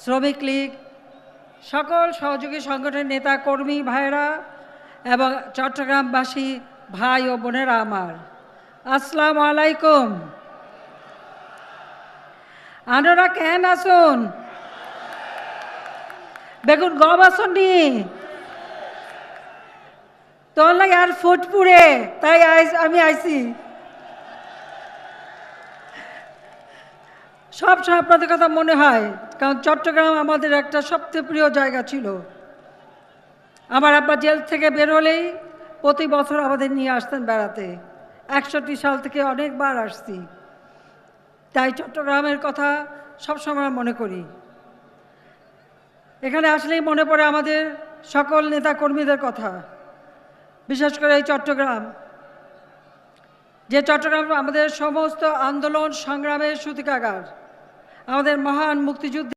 শ্রমিক লীগ, সকল সহযোগী সংগঠনের নেতা কর্মী ভাইরা এবং চট্টগ্রামবাসী ভাই ও বোনেরা আমার, আসসালামু আলাইকুম। আনোরা কেন আসুন? বেগুন গম আসুন নি তোর লাগে আর ফুটপুরে, তাই আমি আইছি। সব সময় আপনাদের কথা মনে হয়, কারণ চট্টগ্রাম আমাদের একটা সবচেয়ে প্রিয় জায়গা ছিল। আমার আব্বা জেল থেকে বের হলেই প্রতি বছর আমাদের নিয়ে আসতেন বেড়াতে। 61 সাল থেকে অনেকবার আসছি, তাই চট্টগ্রামের কথা সবসময় মনে করি। এখানে আসলেই মনে পড়ে আমাদের সকল নেতা কর্মীদের কথা, বিশেষ করে এই চট্টগ্রাম, যে চট্টগ্রাম আমাদের সমস্ত আন্দোলন সংগ্রামের সূতিকাগার, আমাদের মহান মুক্তিযুদ্ধ